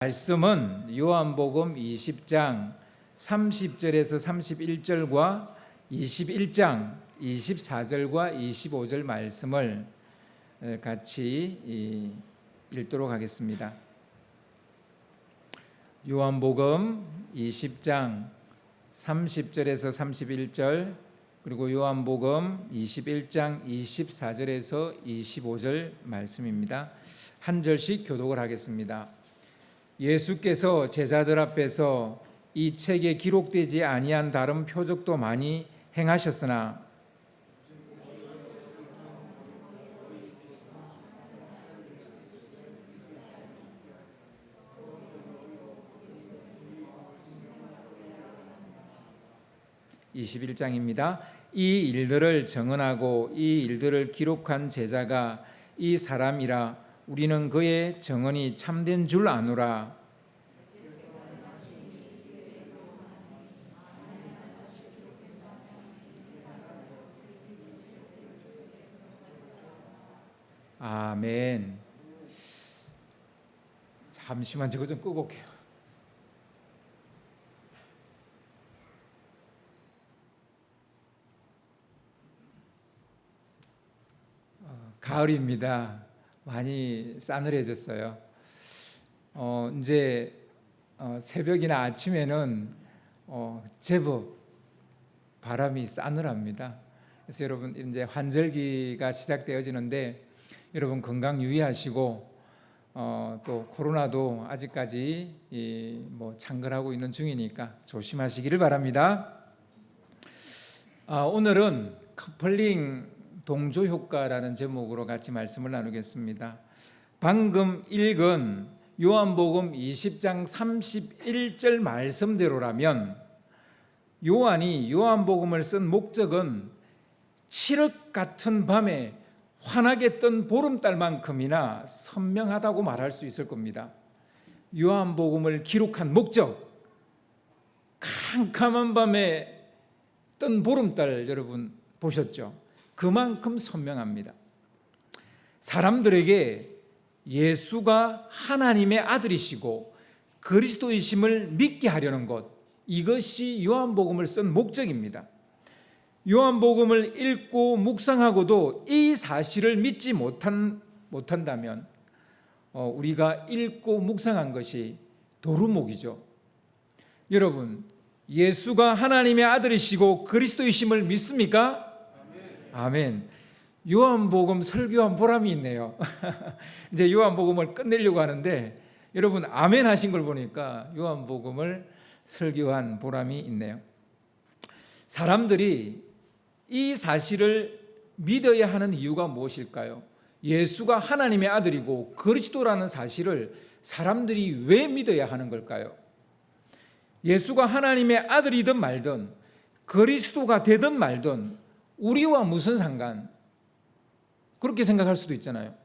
말씀은 요한복음 20장 30절에서 31절과 21장 24절과 25절 말씀을 같이 읽도록 하겠습니다. 요한복음 20장 30절에서 31절 그리고 요한복음 21장 24절에서 25절 말씀입니다. 한 절씩 교독을 하겠습니다. 예수께서 제자들 앞에서 이 책에 기록되지 아니한 다른 표적도 많이 행하셨으나 (21장입니다) 이 일들을 정언하고 이 일들을 기록한 제자가 이 사람이라 우리는 그의 정언이 참된 줄 아노라. 아멘. 잠시만 저거 좀 끄고 올게요. 가을입니다. 많이 싸늘해졌어요. 이제 새벽이나 아침에는 제법 바람이 싸늘합니다. 그래서 여러분 이제 환절기가 시작되어지는데 여러분 건강 유의하시고 또 코로나도 아직까지 창궐하고 있는 중이니까 조심하시기를 바랍니다. 오늘은 커플링 동조 효과라는 제목으로 같이 말씀을 나누겠습니다. 방금 읽은 요한복음 20장 31절 말씀대로라면 요한이 요한복음을 쓴 목적은 칠흑 같은 밤에 환하게 뜬 보름달만큼이나 선명하다고 말할 수 있을 겁니다. 요한복음을 기록한 목적, 캄캄한 밤에 뜬 보름달 여러분 보셨죠? 그만큼 선명합니다. 사람들에게 예수가 하나님의 아들이시고 그리스도이심을 믿게 하려는 것, 이것이 요한복음을 쓴 목적입니다. 요한복음을 읽고 묵상하고도 이 사실을 믿지 못한다면 우리가 읽고 묵상한 것이 도루묵이죠. 여러분, 예수가 하나님의 아들이시고 그리스도이심을 믿습니까? 아멘. 요한복음 설교한 보람이 있네요. 이제 요한복음을 끝내려고 하는데 여러분 아멘 하신 걸 보니까 요한복음을 설교한 보람이 있네요. 사람들이 이 사실을 믿어야 하는 이유가 무엇일까요? 예수가 하나님의 아들이고 그리스도라는 사실을 사람들이 왜 믿어야 하는 걸까요? 예수가 하나님의 아들이든 말든 그리스도가 되든 말든 우리와 무슨 상관? 그렇게 생각할 수도 있잖아요.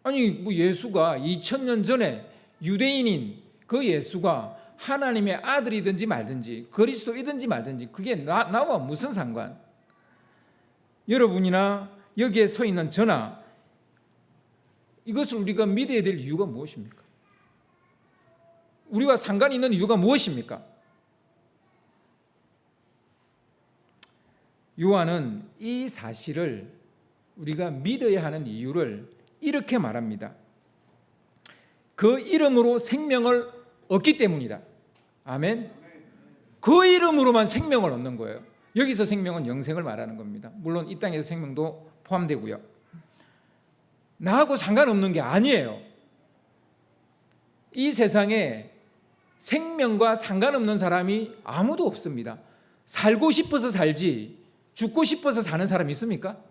아니 예수가 2000년 전에 유대인인 그 예수가 하나님의 아들이든지 말든지 그리스도이든지 말든지 그게 나와 무슨 상관? 여러분이나 여기에 서 있는 저나 이것을 우리가 믿어야 될 이유가 무엇입니까? 우리와 상관이 있는 이유가 무엇입니까? 요한은 이 사실을 우리가 믿어야 하는 이유를 이렇게 말합니다. 그 이름으로 생명을 얻기 때문이다. 아멘. 그 이름으로만 생명을 얻는 거예요. 여기서 생명은 영생을 말하는 겁니다. 물론 이 땅에서 생명도 포함되고요. 나하고 상관없는 게 아니에요. 이 세상에 생명과 상관없는 사람이 아무도 없습니다. 살고 싶어서 살지 죽고 싶어서 사는 사람이 있습니까?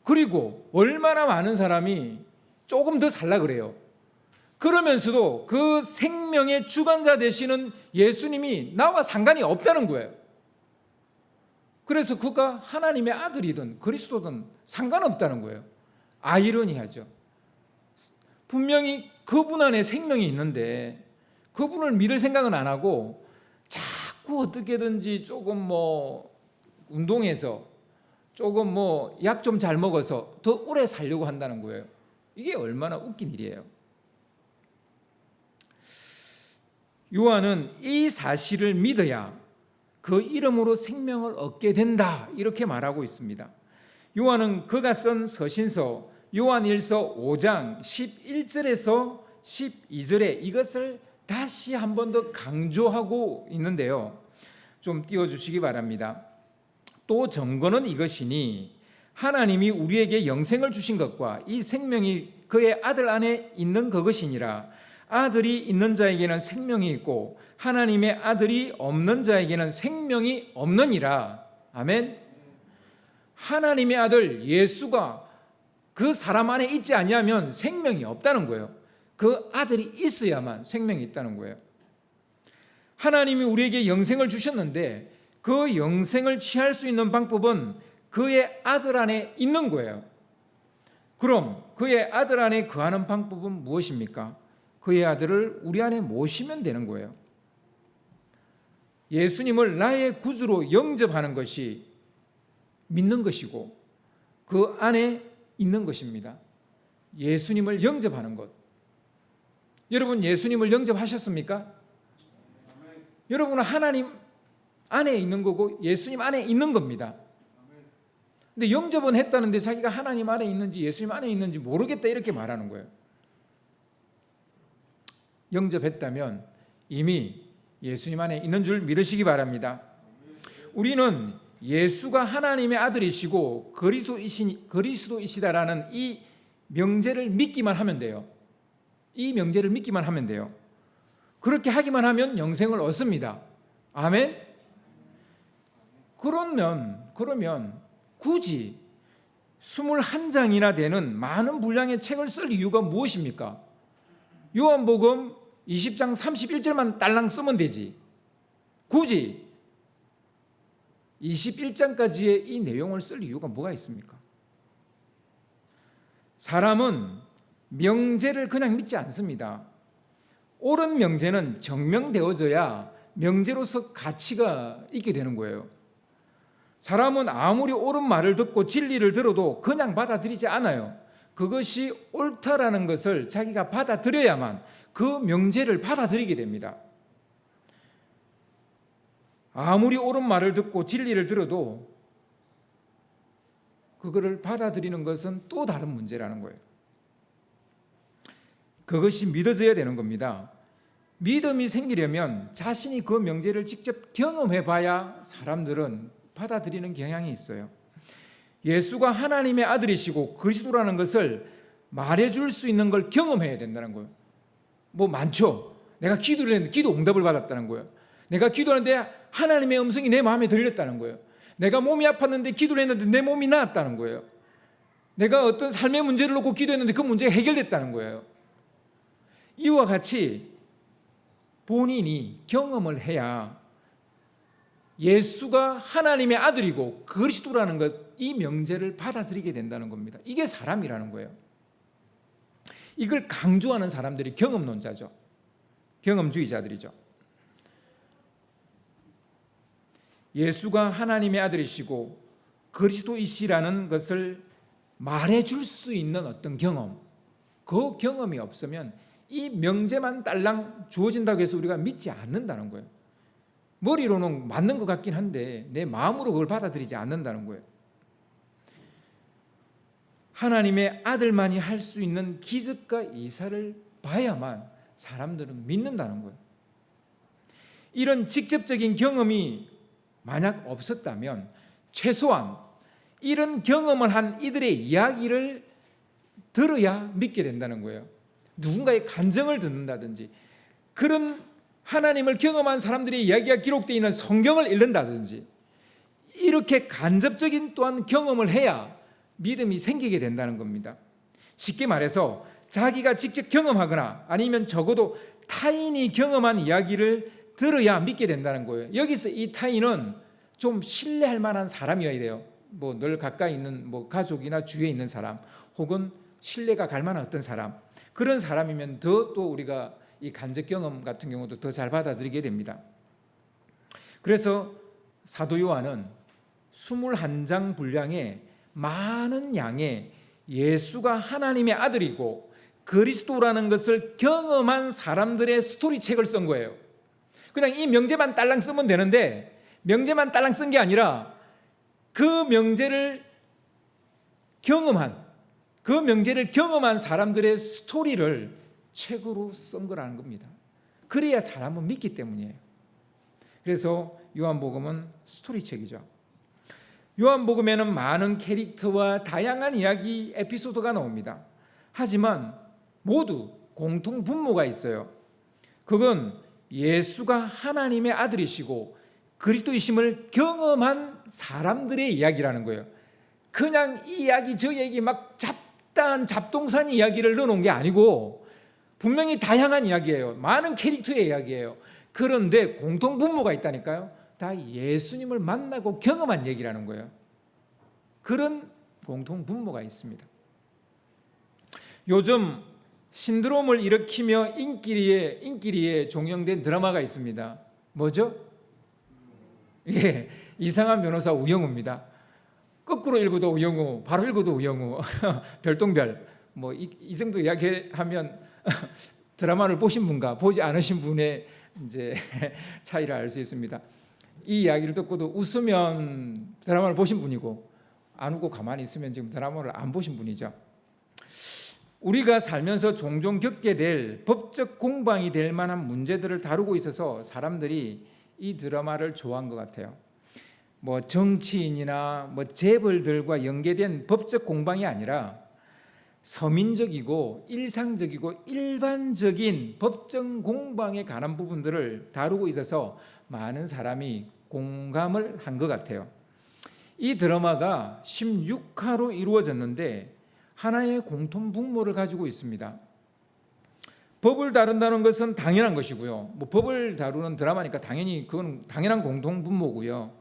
그리고 얼마나 많은 사람이 조금 더 살라 그래요. 그러면서도 그 생명의 주관자 되시는 예수님이 나와 상관이 없다는 거예요. 그래서 그가 하나님의 아들이든 그리스도든 상관없다는 거예요. 아이러니하죠. 분명히 그분 안에 생명이 있는데 그분을 믿을 생각은 안 하고 자꾸 어떻게든지 조금 운동해서 조금 약 좀 잘 먹어서 더 오래 살려고 한다는 거예요. 이게 얼마나 웃긴 일이에요. 요한은 이 사실을 믿어야 그 이름으로 생명을 얻게 된다, 이렇게 말하고 있습니다. 요한은 그가 쓴 서신서 요한일서 5장 11절에서 12절에 이것을 다시 한 번 더 강조하고 있는데요. 좀 띄워주시기 바랍니다. 또 증거는 이것이니 하나님이 우리에게 영생을 주신 것과 이 생명이 그의 아들 안에 있는 그것이니라. 아들이 있는 자에게는 생명이 있고 하나님의 아들이 없는 자에게는 생명이 없느니라. 아멘. 하나님의 아들 예수가 그 사람 안에 있지 아니하면 생명이 없다는 거예요. 그 아들이 있어야만 생명이 있다는 거예요. 하나님이 우리에게 영생을 주셨는데 그 영생을 취할 수 있는 방법은 그의 아들 안에 있는 거예요. 그럼 그의 아들 안에 거하는 방법은 무엇입니까? 그의 아들을 우리 안에 모시면 되는 거예요. 예수님을 나의 구주로 영접하는 것이 믿는 것이고 그 안에 있는 것입니다. 예수님을 영접하는 것. 여러분 예수님을 영접하셨습니까? 여러분은 하나님 안에 있는 거고 예수님 안에 있는 겁니다. 근데 영접은 했다는데 자기가 하나님 안에 있는지 예수님 안에 있는지 모르겠다 이렇게 말하는 거예요. 영접했다면 이미 예수님 안에 있는 줄 믿으시기 바랍니다. 우리는 예수가 하나님의 아들이시고 그리스도이시다라는 이 명제를 믿기만 하면 돼요. 이 명제를 믿기만 하면 돼요. 그렇게 하기만 하면 영생을 얻습니다. 아멘. 그러면 굳이 21장이나 되는 많은 분량의 책을 쓸 이유가 무엇입니까? 요한복음 20장 31절만 딸랑 쓰면 되지. 굳이 21장까지의 이 내용을 쓸 이유가 뭐가 있습니까? 사람은 명제를 그냥 믿지 않습니다. 옳은 명제는 증명되어져야 명제로서 가치가 있게 되는 거예요. 사람은 아무리 옳은 말을 듣고 진리를 들어도 그냥 받아들이지 않아요. 그것이 옳다라는 것을 자기가 받아들여야만 그 명제를 받아들이게 됩니다. 아무리 옳은 말을 듣고 진리를 들어도 그거를 받아들이는 것은 또 다른 문제라는 거예요. 그것이 믿어져야 되는 겁니다. 믿음이 생기려면 자신이 그 명제를 직접 경험해 봐야 사람들은 받아들이는 경향이 있어요. 예수가 하나님의 아들이시고 그리스도라는 것을 말해줄 수 있는 걸 경험해야 된다는 거예요. 뭐 많죠. 내가 기도를 했는데 기도 응답을 받았다는 거예요. 내가 기도하는데 하나님의 음성이 내 마음에 들렸다는 거예요. 내가 몸이 아팠는데 기도를 했는데 내 몸이 나았다는 거예요. 내가 어떤 삶의 문제를 놓고 기도했는데 그 문제가 해결됐다는 거예요. 이와 같이 본인이 경험을 해야 예수가 하나님의 아들이고 그리스도라는 것, 이 명제를 받아들이게 된다는 겁니다. 이게 사람이라는 거예요. 이걸 강조하는 사람들이 경험론자죠. 경험주의자들이죠. 예수가 하나님의 아들이시고 그리스도이시라는 것을 말해줄 수 있는 어떤 경험, 그 경험이 없으면 이 명제만 딸랑 주어진다고 해서 우리가 믿지 않는다는 거예요. 머리로는 맞는 것 같긴 한데 내 마음으로 그걸 받아들이지 않는다는 거예요. 하나님의 아들만이 할 수 있는 기적과 이사를 봐야만 사람들은 믿는다는 거예요. 이런 직접적인 경험이 만약 없었다면 최소한 이런 경험을 한 이들의 이야기를 들어야 믿게 된다는 거예요. 누군가의 간증을 듣는다든지 그런 하나님을 경험한 사람들의 이야기가 기록되어 있는 성경을 읽는다든지 이렇게 간접적인 또한 경험을 해야 믿음이 생기게 된다는 겁니다. 쉽게 말해서 자기가 직접 경험하거나 아니면 적어도 타인이 경험한 이야기를 들어야 믿게 된다는 거예요. 여기서 이 타인은 좀 신뢰할 만한 사람이어야 돼요. 뭐 늘 가까이 있는 뭐 가족이나 주위에 있는 사람 혹은 신뢰가 갈 만한 어떤 사람, 그런 사람이면 더 또 우리가 이 간접 경험 같은 경우도 더 잘 받아들이게 됩니다. 그래서 사도 요한은 21장 분량의 많은 양의 예수가 하나님의 아들이고 그리스도라는 것을 경험한 사람들의 스토리책을 쓴 거예요. 그냥 이 명제만 딸랑 쓰면 되는데 명제만 딸랑 쓴 게 아니라 그 명제를 경험한 사람들의 스토리를 책으로 쓴 거라는 겁니다. 그래야 사람은 믿기 때문이에요. 그래서 요한복음은 스토리책이죠. 요한복음에는 많은 캐릭터와 다양한 이야기 에피소드가 나옵니다. 하지만 모두 공통 분모가 있어요. 그건 예수가 하나님의 아들이시고 그리스도이심을 경험한 사람들의 이야기라는 거예요. 그냥 이 이야기 저 얘기 막 잡동산 이야기를 넣어놓은 게 아니고 분명히 다양한 이야기예요. 많은 캐릭터의 이야기예요. 그런데 공통 분모가 있다니까요. 다 예수님을 만나고 경험한 얘기라는 거예요. 그런 공통 분모가 있습니다. 요즘 신드롬을 일으키며 인기리에 종영된 드라마가 있습니다. 뭐죠? 예, 이상한 변호사 우영우입니다. 거꾸로 읽어도 우영우, 바로 읽어도 우영우, 별똥별. 뭐 이 정도 이야기하면 드라마를 보신 분과 보지 않으신 분의 이제 차이를 알 수 있습니다. 이 이야기를 듣고도 웃으면 드라마를 보신 분이고 안 웃고 가만히 있으면 지금 드라마를 안 보신 분이죠. 우리가 살면서 종종 겪게 될 법적 공방이 될 만한 문제들을 다루고 있어서 사람들이 이 드라마를 좋아한 것 같아요. 뭐 정치인이나 뭐 재벌들과 연계된 법적 공방이 아니라 서민적이고 일상적이고 일반적인 법정 공방에 관한 부분들을 다루고 있어서 많은 사람이 공감을 한 것 같아요. 이 드라마가 16화로 이루어졌는데 하나의 공통 분모를 가지고 있습니다. 법을 다룬다는 것은 당연한 것이고요. 뭐 법을 다루는 드라마니까 당연히 그건 당연한 공통 분모고요.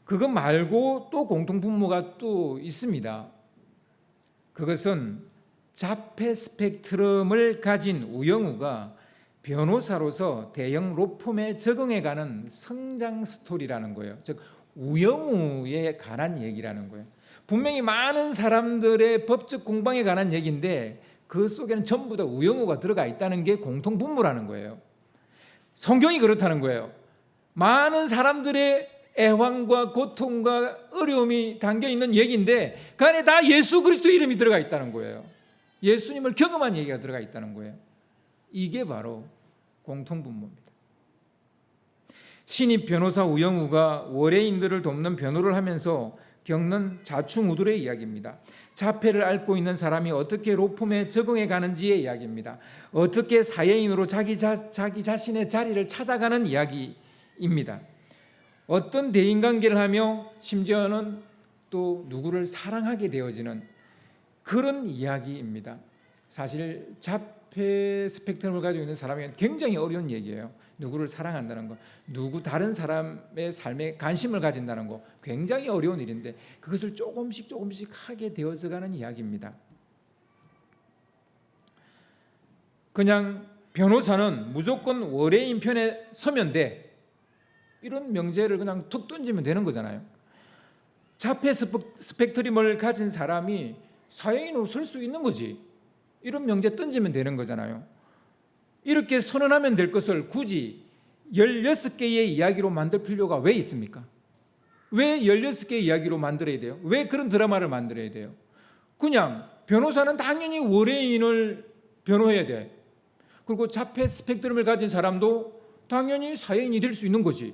그것 말고 또 공통 분모가 또 있습니다. 그것은 자폐 스펙트럼을 가진 우영우가 변호사로서 대형 로펌에 적응해가는 성장 스토리라는 거예요. 즉 우영우에 관한 얘기라는 거예요. 분명히 많은 사람들의 법적 공방에 관한 얘기인데 그 속에는 전부 다 우영우가 들어가 있다는 게 공통 분모라는 거예요. 성경이 그렇다는 거예요. 많은 사람들의 애환과 고통과 어려움이 담겨있는 얘기인데 그 안에 다 예수 그리스도 이름이 들어가 있다는 거예요. 예수님을 경험한 얘기가 들어가 있다는 거예요. 이게 바로 공통분모입니다. 신입 변호사 우영우가 월해인들을 돕는 변호를 하면서 겪는 자충우돌의 이야기입니다. 자폐를 앓고 있는 사람이 어떻게 로펌에 적응해 가는지의 이야기입니다. 어떻게 사회인으로 자기 자신의 자리를 찾아가는 이야기입니다. 어떤 대인관계를 하며 심지어는 또 누구를 사랑하게 되어지는 그런 이야기입니다. 사실 자폐 스펙트럼을 가지고 있는 사람에게는 굉장히 어려운 얘기예요. 누구를 사랑한다는 거, 다른 사람의 삶에 관심을 가진다는 거 굉장히 어려운 일인데 그것을 조금씩 하게 되어져가는 이야기입니다. 그냥 변호사는 무조건 월해인 편에 서면 돼. 이런 명제를 그냥 툭 던지면 되는 거잖아요. 자폐 스펙트럼을 가진 사람이 사회인으로 설 수 있는 거지. 이런 명제 던지면 되는 거잖아요. 이렇게 선언하면 될 것을 굳이 16개의 이야기로 만들 필요가 왜 있습니까? 왜 16개의 이야기로 만들어야 돼요? 왜 그런 드라마를 만들어야 돼요? 그냥 변호사는 당연히 월해인을 변호해야 돼. 그리고 자폐 스펙트럼을 가진 사람도 당연히 사회인이 될 수 있는 거지.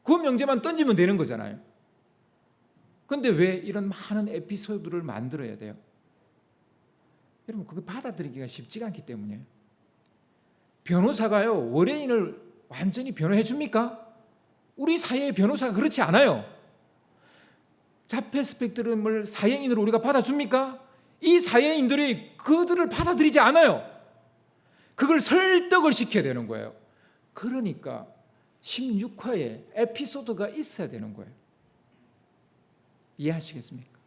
그 명제만 던지면 되는 거잖아요. 그런데 왜 이런 많은 에피소드를 만들어야 돼요? 여러분 그거 받아들이기가 쉽지가 않기 때문이에요. 변호사가요 월해인을 완전히 변호해 줍니까? 우리 사회의 변호사가 그렇지 않아요. 자폐 스펙트럼을 사회인으로 우리가 받아줍니까? 이 사회인들이 그들을 받아들이지 않아요. 그걸 설득을 시켜야 되는 거예요. 그러니까 16화에 에피소드가 있어야 되는 거예요. 이해하시겠습니까?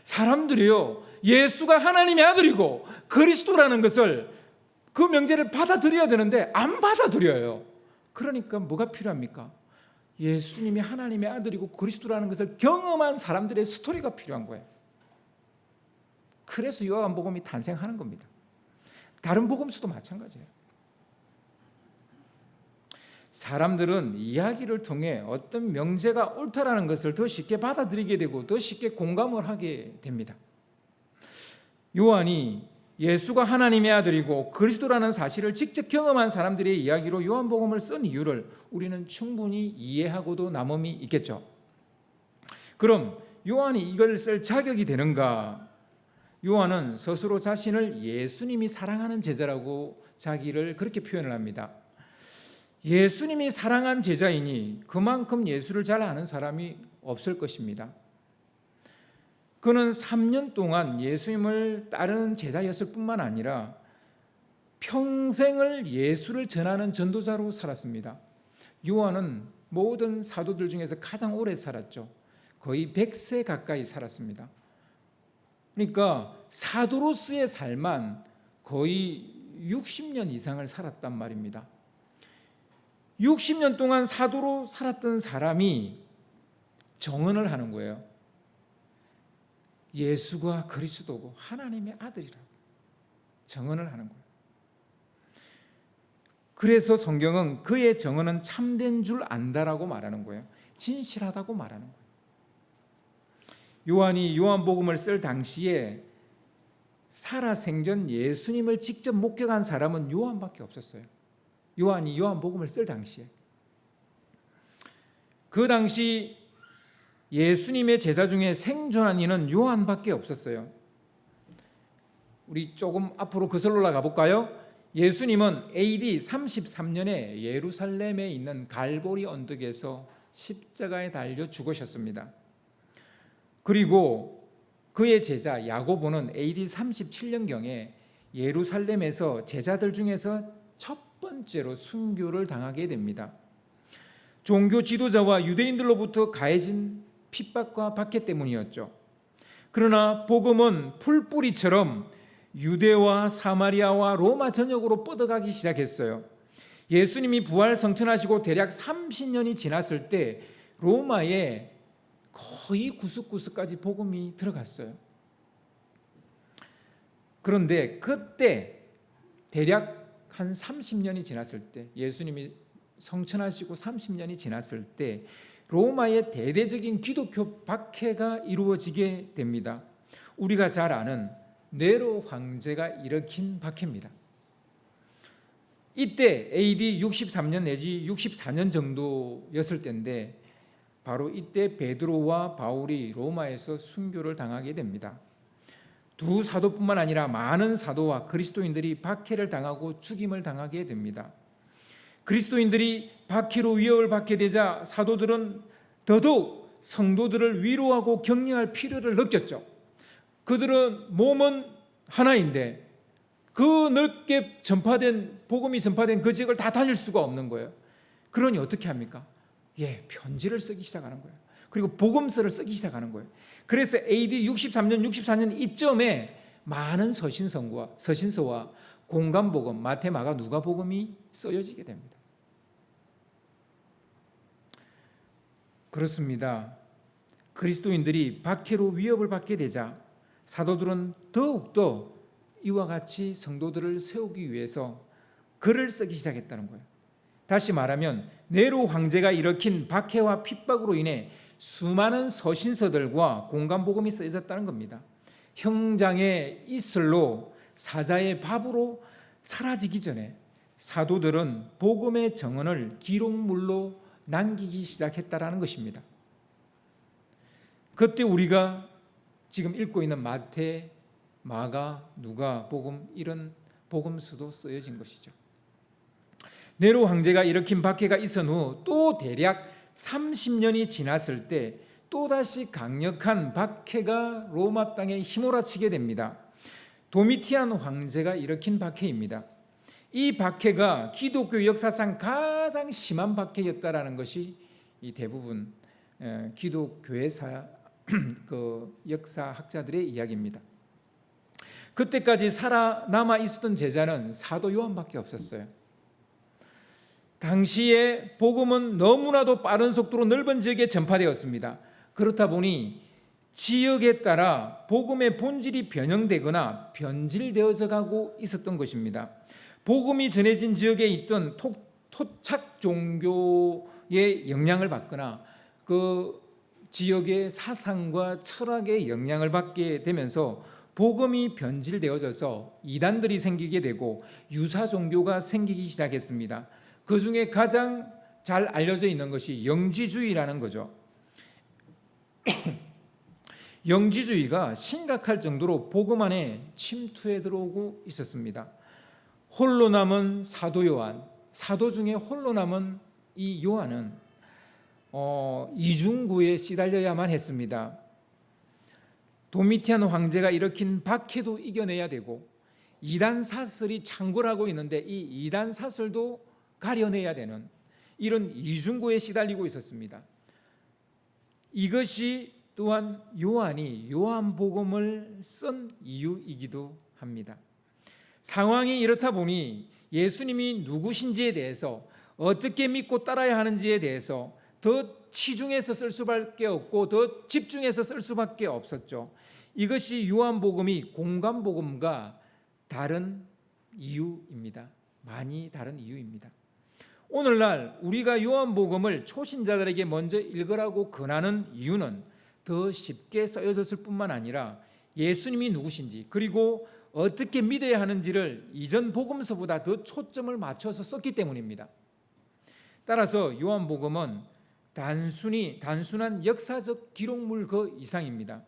사람들이요 예수가 하나님의 아들이고 그리스도라는 것을 그 명제를 받아들여야 되는데 안 받아들여요. 그러니까 뭐가 필요합니까? 예수님이 하나님의 아들이고 그리스도라는 것을 경험한 사람들의 스토리가 필요한 거예요. 그래서 요한복음이 탄생하는 겁니다. 다른 복음서도 마찬가지예요. 사람들은 이야기를 통해 어떤 명제가 옳다라는 것을 더 쉽게 받아들이게 되고 더 쉽게 공감을 하게 됩니다. 요한이 예수가 하나님의 아들이고 그리스도라는 사실을 직접 경험한 사람들의 이야기로 요한복음을 쓴 이유를 우리는 충분히 이해하고도 남음이 있겠죠. 그럼 요한이 이걸 쓸 자격이 되는가? 요한은 스스로 자신을 예수님이 사랑하는 제자라고 자기를 그렇게 표현을 합니다. 예수님이 사랑한 제자이니 그만큼 예수를 잘 아는 사람이 없을 것입니다. 그는 3년 동안 예수님을 따르는 제자였을 뿐만 아니라 평생을 예수를 전하는 전도자로 살았습니다. 요한은 모든 사도들 중에서 가장 오래 살았죠. 거의 100세 가까이 살았습니다. 그러니까 사도로서의 삶만 거의 60년 이상을 살았단 말입니다. 60년 동안 사도로 살았던 사람이 정언을 하는 거예요. 예수가 그리스도고 하나님의 아들이라고 정언을 하는 거예요. 그래서 성경은 그의 정언은 참된 줄 안다라고 말하는 거예요. 진실하다고 말하는 거예요. 요한이 요한복음을 쓸 당시에 살아생전 예수님을 직접 목격한 사람은 요한밖에 없었어요. 요한이 요한복음을 쓸 당시에. 그 당시 예수님의 제자 중에 생존한 이는 요한밖에 없었어요. 우리 조금 앞으로 거슬러 올라가 볼까요? 예수님은 AD 33년에 예루살렘에 있는 갈보리 언덕에서 십자가에 달려 죽으셨습니다. 그리고 그의 제자 야고보는 AD 37년경에 예루살렘에서 제자들 중에서 첫 번째로 순교를 당하게 됩니다. 종교 지도자와 유대인들로부터 가해진 핍박과 박해 때문이었죠. 그러나 복음은 풀뿌리처럼 유대와 사마리아와 로마 전역으로 뻗어가기 시작했어요. 예수님이 부활 성천하시고 대략 30년이 지났을 때 로마에 거의 구석구석까지 복음이 들어갔어요. 그런데 그때 대략 한 30년이 지났을 때, 예수님이 성천하시고 30년이 지났을 때 로마의 대대적인 기독교 박해가 이루어지게 됩니다. 우리가 잘 아는 네로 황제가 일으킨 박해입니다. 이때 AD 63년 내지 64년 정도였을 때인데 바로 이때 베드로와 바울이 로마에서 순교를 당하게 됩니다. 두 사도뿐만 아니라 많은 사도와 그리스도인들이 박해를 당하고 죽임을 당하게 됩니다. 그리스도인들이 박해로 위협을 받게 되자 사도들은 더더욱 성도들을 위로하고 격려할 필요를 느꼈죠. 그들은 몸은 하나인데 그 넓게 전파된 복음이 전파된 그 지역을 다 다닐 수가 없는 거예요. 그러니 어떻게 합니까? 편지를 쓰기 시작하는 거예요. 그리고 복음서를 쓰기 시작하는 거예요. 그래서 AD 63년, 64년 이점에 많은 서신서와 공간복음, 마태, 마가, 누가복음이 쓰여지게 됩니다. 그렇습니다. 그리스도인들이 박해로 위협을 받게 되자 사도들은 더욱더 이와 같이 성도들을 세우기 위해서 글을 쓰기 시작했다는 거예요. 다시 말하면 네로 황제가 일으킨 박해와 핍박으로 인해 수많은 서신서들과 공간복음이 쓰여졌다는 겁니다. 형장의 이슬로 사자의 밥으로 사라지기 전에 사도들은 복음의 정언을 기록물로 남기기 시작했다라는 것입니다. 그때 우리가 지금 읽고 있는 마태, 마가, 누가, 복음 이런 복음서도 쓰여진 것이죠. 네로 황제가 일으킨 박해가 있은 후 또 대략 30년이 지났을 때 또다시 강력한 박해가 로마 땅에 휘몰아치게 됩니다. 도미티안 황제가 일으킨 박해입니다. 이 박해가 기독교 역사상 가장 심한 박해였다라는 것이 이 대부분 기독교회사 그 역사학자들의 이야기입니다. 그때까지 살아남아 있었던 제자는 사도 요한밖에 없었어요. 당시에 복음은 너무나도 빠른 속도로 넓은 지역에 전파되었습니다. 그렇다 보니 지역에 따라 복음의 본질이 변형되거나 변질되어져 가고 있었던 것입니다. 복음이 전해진 지역에 있던 토착 종교의 영향을 받거나 그 지역의 사상과 철학의 영향을 받게 되면서 복음이 변질되어져서 이단들이 생기게 되고 유사 종교가 생기기 시작했습니다. 그 중에 가장 잘 알려져 있는 것이 영지주의라는 거죠. 영지주의가 심각할 정도로 복음 안에 침투해 들어오고 있었습니다. 홀로 남은 사도 요한, 사도 중에 홀로 남은 이 요한은 이중구에 시달려야만 했습니다. 도미티안 황제가 일으킨 박해도 이겨내야 되고 이단 사슬이 창궐하고 있는데 이 이단 사슬도 가려내야 되는 이런 이중구에 시달리고 있었습니다. 이것이 또한 요한이 요한복음을 쓴 이유이기도 합니다. 상황이 이렇다 보니 예수님이 누구신지에 대해서 어떻게 믿고 따라야 하는지에 대해서 더 치중해서 쓸 수밖에 없고 더 집중해서 쓸 수밖에 없었죠. 이것이 요한복음이 공관복음과 다른 이유입니다. 많이 다른 이유입니다. 오늘날 우리가 요한복음을 초신자들에게 먼저 읽으라고 권하는 이유는 더 쉽게 쓰여졌을 뿐만 아니라 예수님이 누구신지 그리고 어떻게 믿어야 하는지를 이전 복음서보다 더 초점을 맞춰서 썼기 때문입니다. 따라서 요한복음은 단순한 역사적 기록물 그 이상입니다.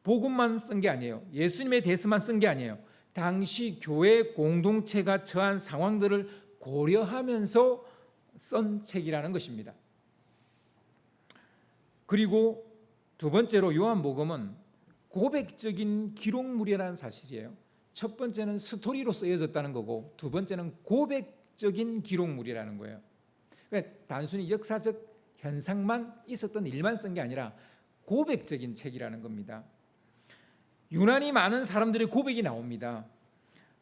복음만 쓴 게 아니에요. 예수님에 대해서만 쓴 게 아니에요. 당시 교회 공동체가 처한 상황들을 고려하면서 쓴 책이라는 것입니다. 그리고 두 번째로 요한복음은 고백적인 기록물이라는 사실이에요. 첫 번째는 스토리로 쓰여졌다는 거고 두 번째는 고백적인 기록물이라는 거예요. 그러니까 단순히 역사적 현상만 있었던 일만 쓴 게 아니라 고백적인 책이라는 겁니다. 유난히 많은 사람들의 고백이 나옵니다.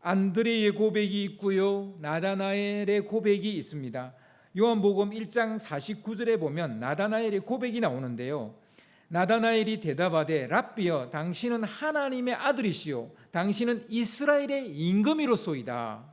안드레의 고백이 있고요. 나다나엘의 고백이 있습니다. 요한복음 1장 49절에 보면 나다나엘의 고백이 나오는데요. 나다나엘이 대답하되 랍비여 당신은 하나님의 아들이시요 당신은 이스라엘의 임금이로소이다.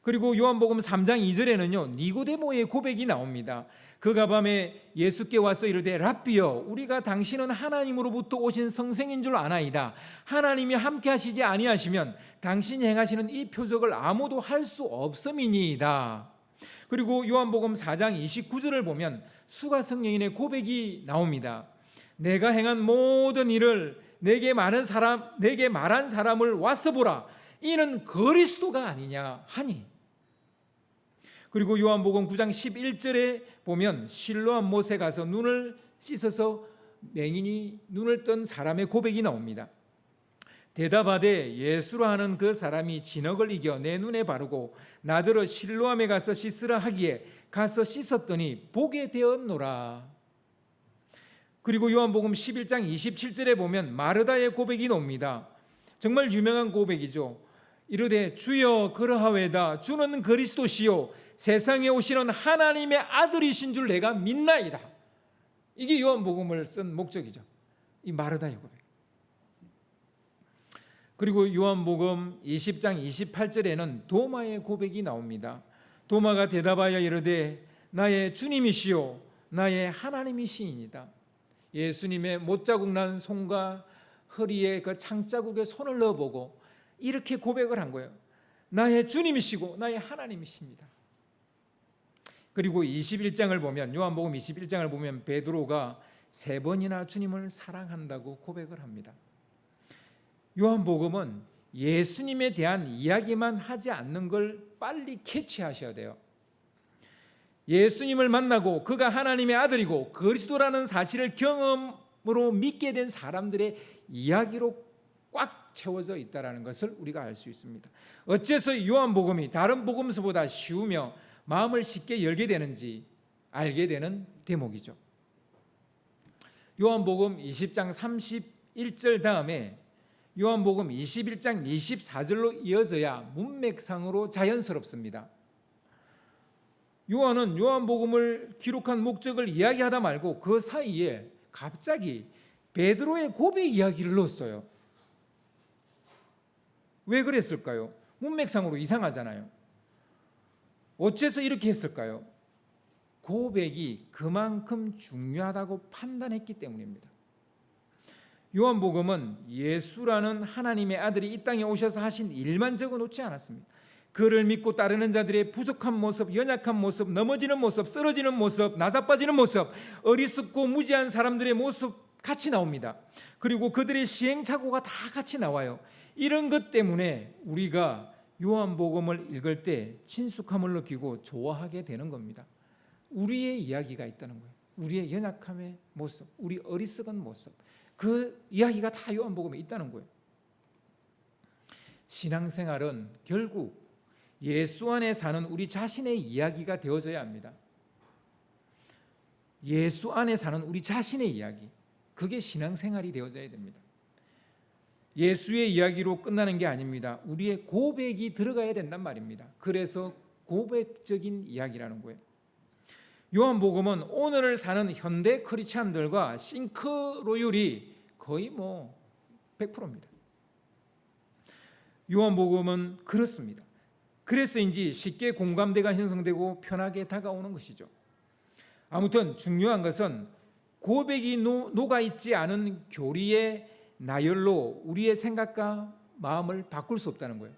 그리고 요한복음 3장 2절에는요 니고데모의 고백이 나옵니다. 그가 밤에 예수께 와서 이르되 랍비여 우리가 당신은 하나님으로부터 오신 성생인 줄 아나이다. 하나님이 함께 하시지 아니하시면 당신이 행하시는 이 표적을 아무도 할 수 없음이니이다. 그리고 요한복음 4장 29절을 보면 수가성여인의 고백이 나옵니다. 내가 행한 모든 일을 내게 말한 사람을 와서 보라. 이는 그리스도가 아니냐 하니. 그리고 요한복음 9장 11절에 보면 실로암 못에 가서 눈을 씻어서 맹인이 눈을 뜬 사람의 고백이 나옵니다. 대답하되 예수라 하는 그 사람이 진흙을 이겨 내 눈에 바르고 나더러 실로암에 가서 씻으라 하기에 가서 씻었더니 보게 되었노라. 그리고 요한복음 11장 27절에 보면 마르다의 고백이 나옵니다. 정말 유명한 고백이죠. 이르되 주여 그러하외다 주는 그리스도시요 세상에 오시는 하나님의 아들이신 줄 내가 믿나이다. 이게 요한복음을 쓴 목적이죠. 이 마르다의 고백. 그리고 요한복음 20장 28절에는 도마의 고백이 나옵니다. 도마가 대답하여 이르되 나의 주님이시요 나의 하나님이시이니이다. 예수님의 못자국 난 손과 허리에 그 창자국에 손을 넣어보고 이렇게 고백을 한 거예요. 나의 주님이시고 나의 하나님이십니다. 그리고 21장을 보면 요한복음 21장을 보면 베드로가 3번이나 주님을 사랑한다고 고백을 합니다. 요한복음은 예수님에 대한 이야기만 하지 않는 걸 빨리 캐치하셔야 돼요. 예수님을 만나고 그가 하나님의 아들이고 그리스도라는 사실을 경험으로 믿게 된 사람들의 이야기로 꽉 채워져 있다는 것을 우리가 알 수 있습니다. 어째서 요한복음이 다른 복음서보다 쉬우며 마음을 쉽게 열게 되는지 알게 되는 대목이죠. 요한복음 20장 31절 다음에 요한복음 21장 24절로 이어져야 문맥상으로 자연스럽습니다. 요한은 요한복음을 기록한 목적을 이야기하다 말고 그 사이에 갑자기 베드로의 고백 이야기를 넣었어요. 왜 그랬을까요? 문맥상으로 이상하잖아요. 어째서 이렇게 했을까요? 고백이 그만큼 중요하다고 판단했기 때문입니다. 요한복음은 예수라는 하나님의 아들이 이 땅에 오셔서 하신 일만 적어놓지 않았습니다. 그를 믿고 따르는 자들의 부족한 모습, 연약한 모습, 넘어지는 모습, 쓰러지는 모습, 나사빠지는 모습, 어리숙고 무지한 사람들의 모습 같이 나옵니다. 그리고 그들의 시행착오가 다 같이 나와요. 이런 것 때문에 우리가 요한복음을 읽을 때 친숙함을 느끼고 좋아하게 되는 겁니다. 우리의 이야기가 있다는 거예요. 우리의 연약함의 모습, 우리 어리석은 모습, 그 이야기가 다 요한복음에 있다는 거예요. 신앙생활은 결국 예수 안에 사는 우리 자신의 이야기가 되어져야 합니다. 예수 안에 사는 우리 자신의 이야기, 그게 신앙생활이 되어져야 됩니다. 예수의 이야기로 끝나는 게 아닙니다. 우리의 고백이 들어가야 된단 말입니다. 그래서 고백적인 이야기라는 거예요. 요한복음은 오늘을 사는 현대 크리스찬들과 싱크로율이 거의 100%입니다. 요한복음은 그렇습니다. 그래서인지 쉽게 공감대가 형성되고 편하게 다가오는 것이죠. 아무튼 중요한 것은 고백이 녹아있지 않은 교리의 나열로 우리의 생각과 마음을 바꿀 수 없다는 거예요.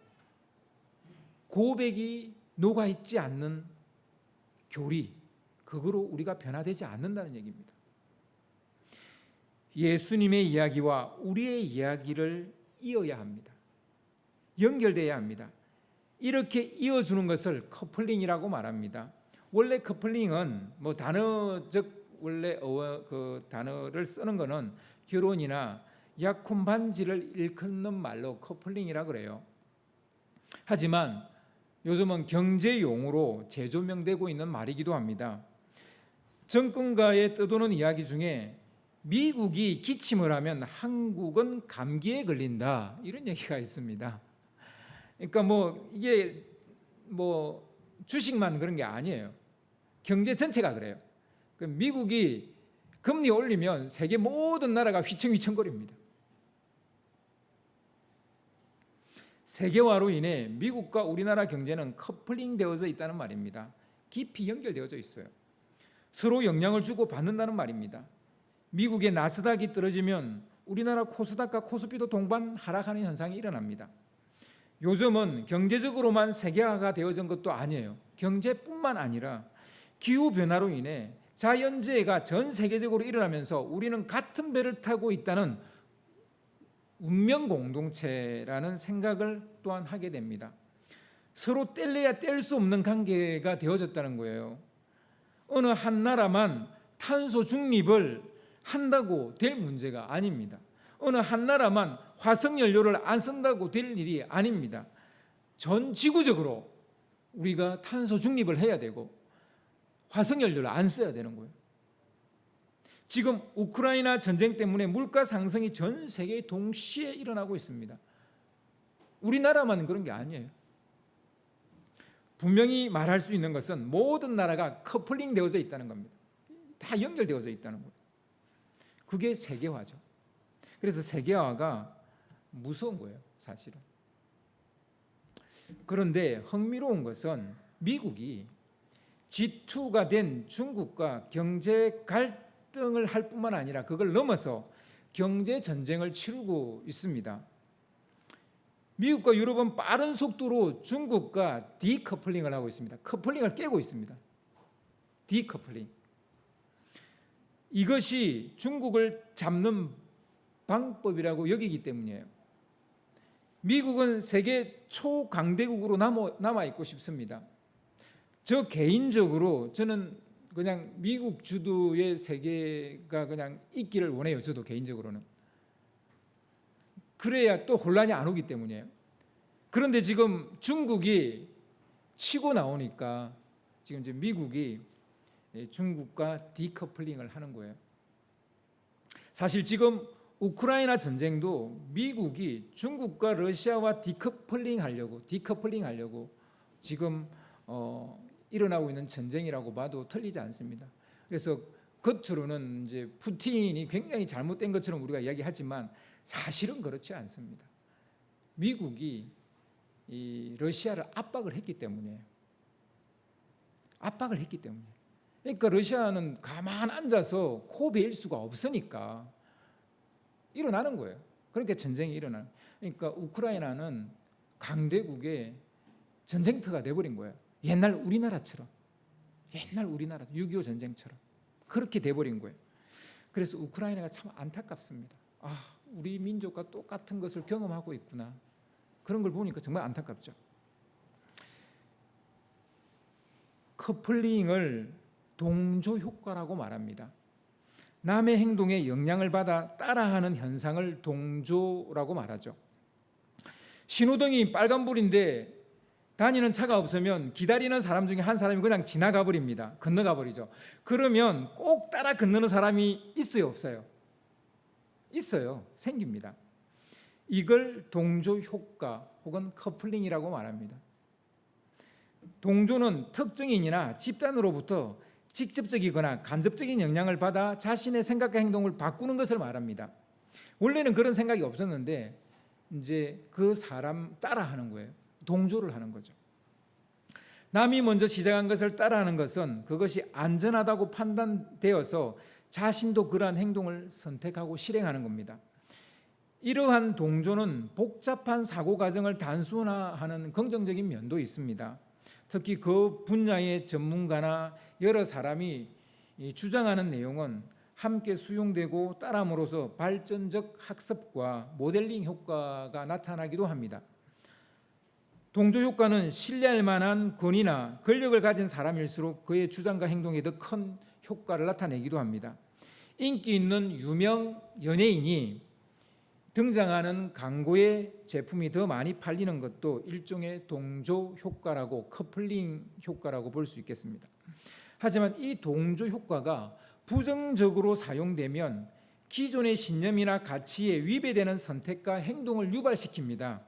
고백이 녹아있지 않는 교리, 그거로 우리가 변화되지 않는다는 얘기입니다. 예수님의 이야기와 우리의 이야기를 이어야 합니다. 연결돼야 합니다. 이렇게 이어주는 것을 커플링이라고 말합니다. 원래 커플링은 단어적 원래 그 단어를 쓰는 거는 결혼이나 약혼 반지를 일컫는 말로 커플링이라 그래요. 하지만 요즘은 경제 용어로 재조명되고 있는 말이기도 합니다. 정권가에 떠도는 이야기 중에 미국이 기침을 하면 한국은 감기에 걸린다, 이런 얘기가 있습니다. 그러니까 이게 주식만 그런 게 아니에요. 경제 전체가 그래요. 미국이 금리 올리면 세계 모든 나라가 휘청휘청거립니다. 세계화로 인해 미국과 우리나라 경제는 커플링 되어져 있다는 말입니다. 깊이 연결되어져 있어요. 서로 영향을 주고 받는다는 말입니다. 미국의 나스닥이 떨어지면 우리나라 코스닥과 코스피도 동반 하락하는 현상이 일어납니다. 요즘은 경제적으로만 세계화가 되어진 것도 아니에요. 경제뿐만 아니라 기후변화로 인해 자연재해가 전 세계적으로 일어나면서 우리는 같은 배를 타고 있다는 운명 공동체라는 생각을 또한 하게 됩니다. 서로 뗄래야 뗄 수 없는 관계가 되어졌다는 거예요. 어느 한 나라만 탄소 중립을 한다고 될 문제가 아닙니다. 어느 한 나라만 화석연료를 안 쓴다고 될 일이 아닙니다. 전 지구적으로 우리가 탄소 중립을 해야 되고 화석연료를 안 써야 되는 거예요. 지금 우크라이나 전쟁 때문에 물가 상승이 전 세계에 동시에 일어나고 있습니다. 우리나라만 그런 게 아니에요. 분명히 말할 수 있는 것은 모든 나라가 커플링 되어져 있다는 겁니다. 다 연결되어져 있다는 거예요. 그게 세계화죠. 그래서 세계화가 무서운 거예요, 사실은. 그런데 흥미로운 것은 미국이 G2가 된 중국과 경제 갈등을 할 뿐만 아니라 그걸 넘어서 경제 전쟁을 치르고 있습니다. 미국과 유럽은 빠른 속도로 중국과 디커플링을 하고 있습니다. 커플링을 깨고 있습니다. 디커플링. 이것이 중국을 잡는 방법이라고 여기기 때문이에요. 미국은 세계 초강대국으로 남아있고 싶습니다. 저 개인적으로 저는 그냥 미국 주도의 세계가 그냥 있기를 원해요. 저도 개인적으로는. 그래야 또 혼란이 안 오기 때문이에요. 그런데 지금 중국이 치고 나오니까 지금 이제 미국이 중국과 디커플링을 하는 거예요. 사실 지금 우크라이나 전쟁도 미국이 중국과 러시아와 디커플링 하려고 지금 일어나고 있는 전쟁이라고 봐도 틀리지 않습니다. 그래서 겉으로는 이제 푸틴이 굉장히 잘못된 것처럼 우리가 이야기하지만 사실은 그렇지 않습니다. 미국이 이 러시아를 압박을 했기 때문이에요. 압박을 했기 때문에. 그러니까 러시아는 가만 앉아서 코 베일 수가 없으니까 일어나는 거예요. 그러니까 전쟁이 일어나는. 그러니까 우크라이나는 강대국의 전쟁터가 돼버린 거예요. 옛날 우리나라처럼. 옛날 우리나라 6.25 전쟁처럼 그렇게 돼버린 거예요. 그래서 우크라이나가 참 안타깝습니다. 우리 민족과 똑같은 것을 경험하고 있구나. 그런 걸 보니까 정말 안타깝죠. 커플링을 동조 효과라고 말합니다. 남의 행동에 영향을 받아 따라하는 현상을 동조라고 말하죠. 신호등이 빨간불인데 다니는 차가 없으면 기다리는 사람 중에 한 사람이 그냥 지나가 버립니다. 건너가 버리죠. 그러면 꼭 따라 건너는 사람이 있어요, 없어요? 있어요. 생깁니다. 이걸 동조 효과 혹은 커플링이라고 말합니다. 동조는 특정인이나 집단으로부터 직접적이거나 간접적인 영향을 받아 자신의 생각과 행동을 바꾸는 것을 말합니다. 원래는 그런 생각이 없었는데 이제 그 사람 따라하는 거예요. 동조를 하는 거죠. 남이 먼저 시작한 것을 따라하는 것은 그것이 안전하다고 판단되어서 자신도 그러한 행동을 선택하고 실행하는 겁니다. 이러한 동조는 복잡한 사고 과정을 단순화하는 긍정적인 면도 있습니다. 특히 그 분야의 전문가나 여러 사람이 주장하는 내용은 함께 수용되고 따름으로써 발전적 학습과 모델링 효과가 나타나기도 합니다. 동조 효과는 신뢰할 만한 권위나 권력을 가진 사람일수록 그의 주장과 행동에 더 큰 효과를 나타내기도 합니다. 인기 있는 유명 연예인이 등장하는 광고의 제품이 더 많이 팔리는 것도 일종의 동조 효과라고, 커플링 효과라고 볼 수 있겠습니다. 하지만 이 동조 효과가 부정적으로 사용되면 기존의 신념이나 가치에 위배되는 선택과 행동을 유발시킵니다.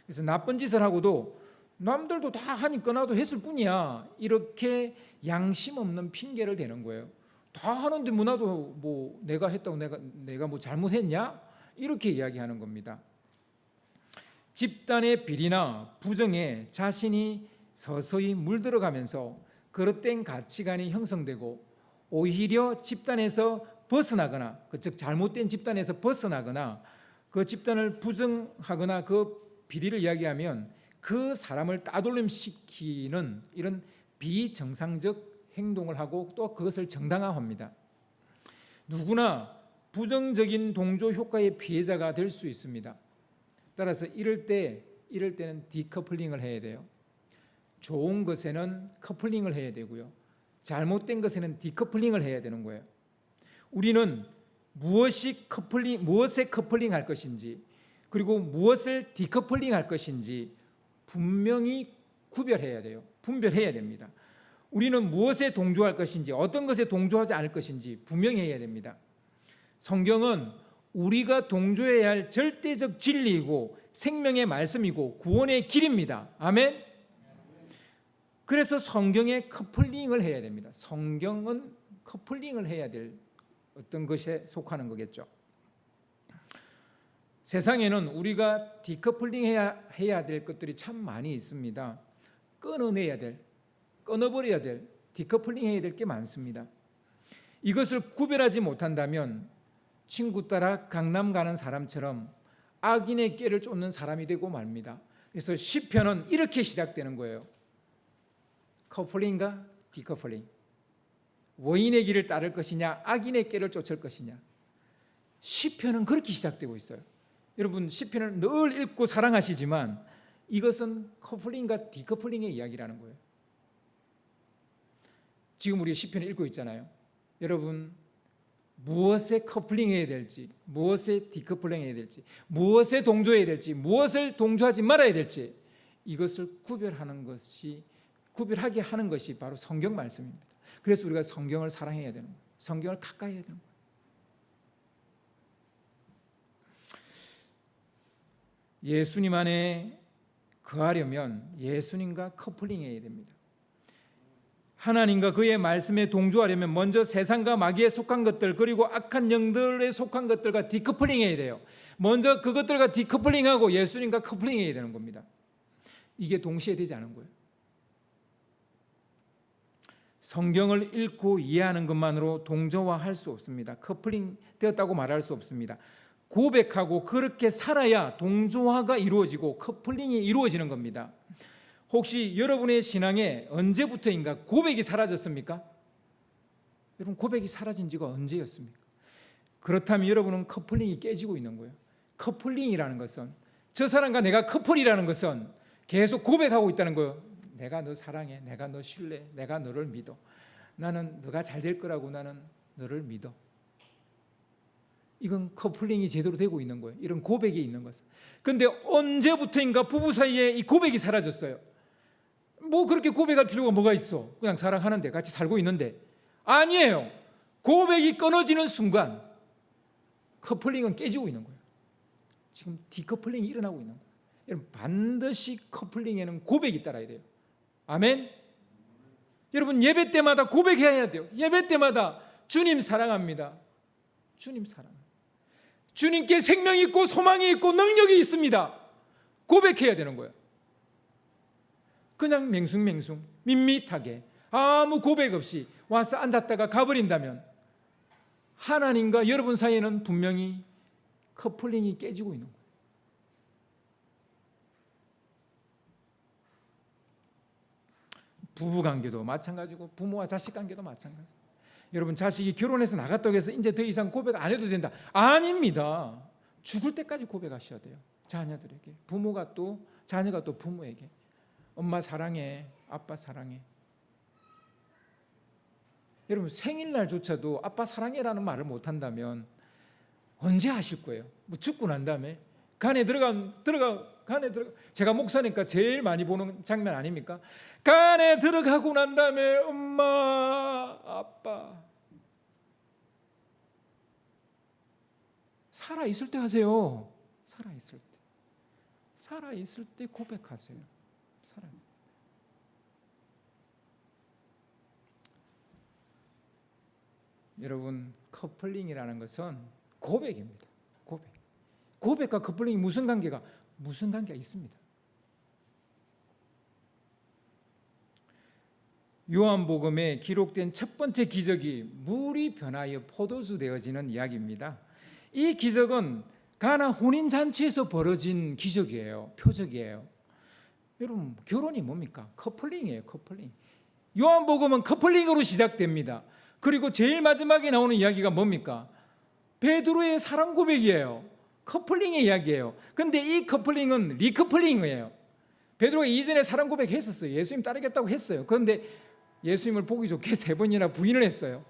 그래서 나쁜 짓을 하고도 남들도 다 하니까 나도 했을 뿐이야, 이렇게 양심 없는 핑계를 대는 거예요. 다 하는데 뭐 나도 뭐 내가 했다고 내가 뭐 잘못했냐? 이렇게 이야기하는 겁니다. 집단의 비리나 부정에 자신이 서서히 물들어가면서 그릇된 가치관이 형성되고 오히려 집단에서 벗어나거나, 즉 잘못된 집단에서 벗어나거나 그 집단을 부정하거나 그 비리를 이야기하면 그 사람을 따돌림시키는 이런 비정상적 행동을 하고 또 그것을 정당화합니다. 누구나 부정적인 동조 효과의 피해자가 될 수 있습니다. 따라서 이럴 때는 디커플링을 해야 돼요. 좋은 것에는 커플링을 해야 되고요. 잘못된 것에는 디커플링을 해야 되는 거예요. 우리는 무엇에 커플링 할 것인지, 그리고 무엇을 디커플링 할 것인지 분명히 구별해야 돼요. 분별해야 됩니다. 우리는 무엇에 동조할 것인지, 어떤 것에 동조하지 않을 것인지 분명히 해야 됩니다. 성경은 우리가 동조해야 할 절대적 진리이고 생명의 말씀이고 구원의 길입니다. 아멘. 그래서 성경에 커플링을 해야 됩니다. 성경은 커플링을 해야 될 어떤 것에 속하는 거겠죠. 세상에는 우리가 디커플링 해야 될 것들이 참 많이 있습니다. 끊어버려야 될, 디커플링 해야 될 게 많습니다. 이것을 구별하지 못한다면 친구 따라 강남 가는 사람처럼 악인의 꾀를 쫓는 사람이 되고 말입니다. 그래서 시편은 이렇게 시작되는 거예요. 커플링과 디커플링. 원인의 길을 따를 것이냐, 악인의 꾀를 쫓을 것이냐. 시편은 그렇게 시작되고 있어요. 여러분, 시편을 늘 읽고 사랑하시지만 이것은 커플링과 디커플링의 이야기라는 거예요. 지금 우리 시편을 읽고 있잖아요. 여러분, 무엇에 커플링해야 될지, 무엇에 디커플링해야 될지, 무엇에 동조해야 될지, 무엇을 동조하지 말아야 될지, 이것을 구별하게 하는 것이 바로 성경 말씀입니다. 그래서 우리가 성경을 사랑해야 되는 거예요. 성경을 가까이 해야 되는 거예요. 예수님 안에 거하려면 예수님과 커플링해야 됩니다. 하나님과 그의 말씀에 동조하려면 먼저 세상과 마귀에 속한 것들, 그리고 악한 영들에 속한 것들과 디커플링해야 돼요. 먼저 그것들과 디커플링하고 예수님과 커플링해야 되는 겁니다. 이게 동시에 되지 않은 거예요. 성경을 읽고 이해하는 것만으로 동조화할 수 없습니다. 커플링 되었다고 말할 수 없습니다. 고백하고 그렇게 살아야 동조화가 이루어지고 커플링이 이루어지는 겁니다. 혹시 여러분의 신앙에 언제부터인가 고백이 사라졌습니까? 여러분, 고백이 사라진 지가 언제였습니까? 그렇다면 여러분은 커플링이 깨지고 있는 거예요. 커플링이라는 것은, 저 사람과 내가 커플이라는 것은 계속 고백하고 있다는 거예요. 내가 너 사랑해, 내가 너 신뢰해, 내가 너를 믿어, 나는 너가 잘 될 거라고, 나는 너를 믿어. 이건 커플링이 제대로 되고 있는 거예요. 이런 고백이 있는 것은. 그런데 언제부터인가 부부 사이에 이 고백이 사라졌어요. 뭐 그렇게 고백할 필요가 뭐가 있어? 그냥 사랑하는데, 같이 살고 있는데. 아니에요. 고백이 끊어지는 순간 커플링은 깨지고 있는 거예요. 지금 디커플링이 일어나고 있는 거예요. 여러분, 반드시 커플링에는 고백이 따라야 돼요. 아멘. 여러분, 예배 때마다 고백해야 돼요. 예배 때마다 주님 사랑합니다, 주님 사랑합니다, 주님께 생명이 있고 소망이 있고 능력이 있습니다, 고백해야 되는 거예요. 그냥 맹숭맹숭 밋밋하게 아무 고백 없이 와서 앉았다가 가버린다면 하나님과 여러분 사이에는 분명히 커플링이 깨지고 있는 거예요. 부부관계도 마찬가지고 부모와 자식관계도 마찬가지고. 여러분, 자식이 결혼해서 나갔다고 해서 이제 더 이상 고백 안 해도 된다? 아닙니다. 죽을 때까지 고백하셔야 돼요. 자녀들에게, 부모가 또 자녀가 또 부모에게 엄마 사랑해, 아빠 사랑해. 여러분, 생일날조차도 아빠 사랑해라는 말을 못한다면 언제 하실 거예요? 뭐 죽고 난 다음에 간에 들어가. 제가 목사니까 제일 많이 보는 장면 아닙니까? 간에 들어가고 난 다음에 엄마, 아빠. 살아 있을 때 하세요. 살아 있을 때. 살아 있을 때 고백하세요. 살아. 여러분, 커플링이라는 것은 고백입니다. 고백. 고백과 커플링이 무슨 관계가 있습니다. 요한복음에 기록된 첫 번째 기적이 물이 변하여 포도주 되어지는 이야기입니다. 이 기적은 가나 혼인잔치에서 벌어진 기적이에요. 표적이에요. 여러분, 결혼이 뭡니까? 커플링이에요. 커플링. 요한복음은 커플링으로 시작됩니다. 그리고 제일 마지막에 나오는 이야기가 뭡니까? 베드로의 사랑 고백이에요. 커플링의 이야기예요. 근데 이 커플링은 리커플링이에요. 베드로가 이전에 사랑 고백했었어요. 예수님 따르겠다고 했어요. 그런데 예수님을 보기 좋게 3번이나 부인을 했어요.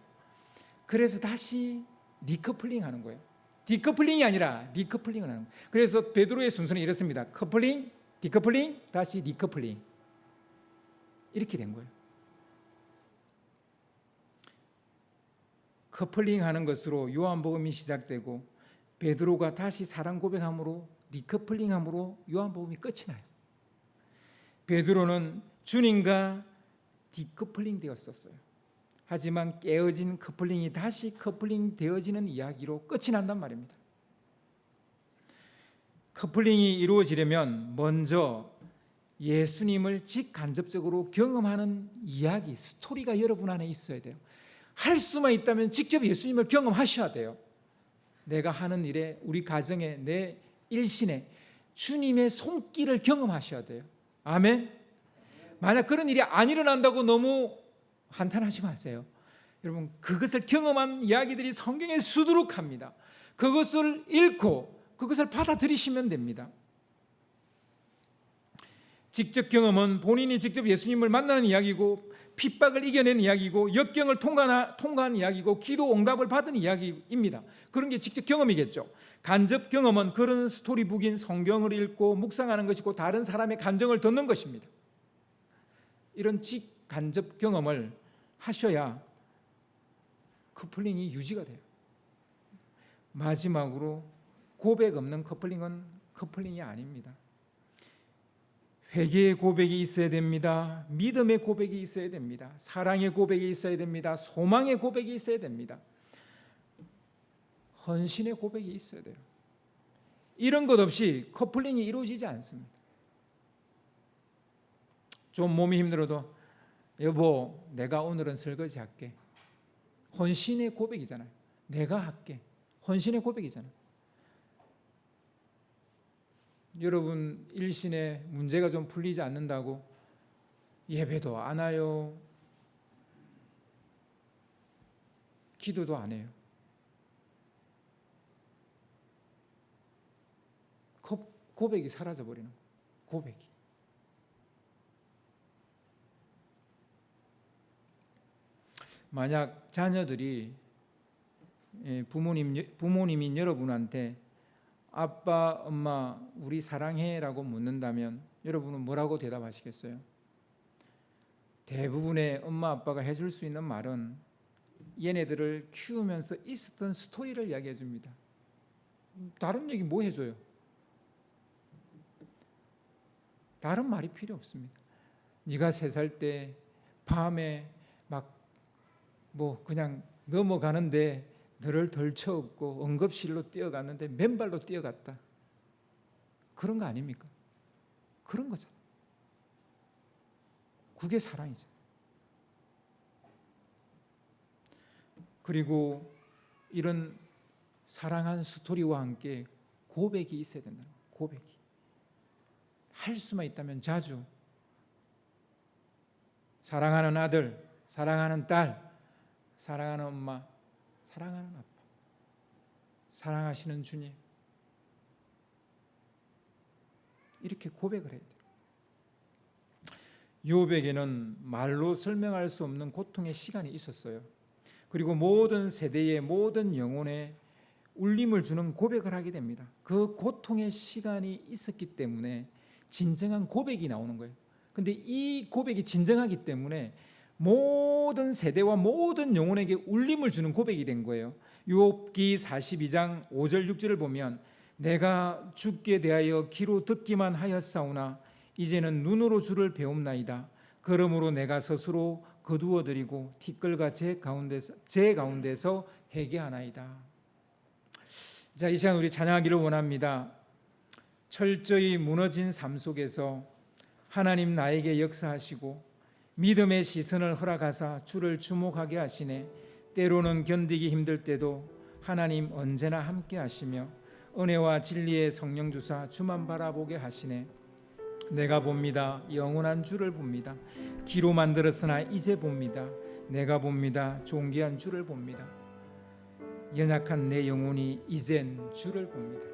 그래서 다시 리커플링 하는 거예요. 디커플링이 아니라 리커플링을 하는 거예요. 그래서 베드로의 순서는 이렇습니다. 커플링, 디커플링, 다시 리커플링. 이렇게 된 거예요. 커플링 하는 것으로 요한복음이 시작되고 베드로가 다시 사랑 고백함으로 리커플링함으로 요한복음이 끝이 나요. 베드로는 주님과 디커플링 되었었어요. 하지만 깨어진 커플링이 다시 커플링 되어지는 이야기로 끝이 난단 말입니다. 커플링이 이루어지려면 먼저 예수님을 직간접적으로 경험하는 이야기, 스토리가 여러분 안에 있어야 돼요. 할 수만 있다면 직접 예수님을 경험하셔야 돼요. 내가 하는 일에, 우리 가정에, 내 일신에 주님의 손길을 경험하셔야 돼요. 아멘. 만약 그런 일이 안 일어난다고 너무 한탄하지 마세요. 여러분, 그것을 경험한 이야기들이 성경에 수두룩합니다. 그것을 읽고 그것을 받아들이시면 됩니다. 직접 경험은 본인이 직접 예수님을 만나는 이야기고, 핍박을 이겨낸 이야기고, 역경을 통과한 이야기고, 기도 응답을 받은 이야기입니다. 그런 게 직접 경험이겠죠. 간접 경험은 그런 스토리북인 성경을 읽고 묵상하는 것이고 다른 사람의 감정을 듣는 것입니다. 이런 직간접 경험을 하셔야 커플링이 유지가 돼요. 마지막으로 고백 없는 커플링은 커플링이 아닙니다. 회개의 고백이 있어야 됩니다. 믿음의 고백이 있어야 됩니다. 사랑의 고백이 있어야 됩니다. 소망의 고백이 있어야 됩니다. 헌신의 고백이 있어야 돼요. 이런 것 없이 커플링이 이루어지지 않습니다. 좀 몸이 힘들어도 여보, 내가 오늘은 설거지 할게. 헌신의 고백이잖아요. 내가 할게. 헌신의 고백이잖아요. 여러분 일신에 문제가 좀 풀리지 않는다고 예배도 안 와요. 기도도 안 해요. 고백이 사라져버리는 거예요. 고백이. 만약 자녀들이 부모님인 여러분한테 아빠, 엄마, 우리 사랑해 라고 묻는다면 여러분은 뭐라고 대답하시겠어요? 대부분의 엄마, 아빠가 해줄 수 있는 말은 얘네들을 키우면서 있었던 스토리를 이야기해 줍니다. 다른 얘기 뭐 해줘요? 다른 말이 필요 없습니다. 네가 3살 때 밤에 막 그냥 넘어가는데 너를 덜쳐업고 응급실로 뛰어갔는데 맨발로 뛰어갔다. 그런 거 아닙니까? 그런 거잖아요. 그게 사랑이죠. 그리고 이런 사랑한 스토리와 함께 고백이 있어야 된다는 거예요. 고백이. 할 수만 있다면 자주 사랑하는 아들, 사랑하는 딸, 사랑하는 엄마, 사랑하는 아빠, 사랑하시는 주님, 이렇게 고백을 해야 돼요. 욥에게는 말로 설명할 수 없는 고통의 시간이 있었어요. 그리고 모든 세대의 모든 영혼에 울림을 주는 고백을 하게 됩니다. 그 고통의 시간이 있었기 때문에 진정한 고백이 나오는 거예요. 근데 이 고백이 진정하기 때문에 모든 세대와 모든 영혼에게 울림을 주는 고백이 된 거예요. 욥기 42장 5절 6절을 보면 내가 주께 대하여 귀로 듣기만 하였사오나 이제는 눈으로 주를 배움나이다. 그러므로 내가 스스로 거두어드리고 티끌과 제 가운데서 회개하나이다. 자, 이 시간 우리 찬양하기를 원합니다. 철저히 무너진 삶 속에서 하나님 나에게 역사하시고 믿음의 시선을 허락하사 주를 주목하게 하시네. 때로는 견디기 힘들 때도 하나님 언제나 함께 하시며 은혜와 진리의 성령 주사 주만 바라보게 하시네. 내가 봅니다. 영원한 주를 봅니다. 기로 만들었으나 이제 봅니다. 내가 봅니다. 존귀한 주를 봅니다. 연약한 내 영혼이 이젠 주를 봅니다.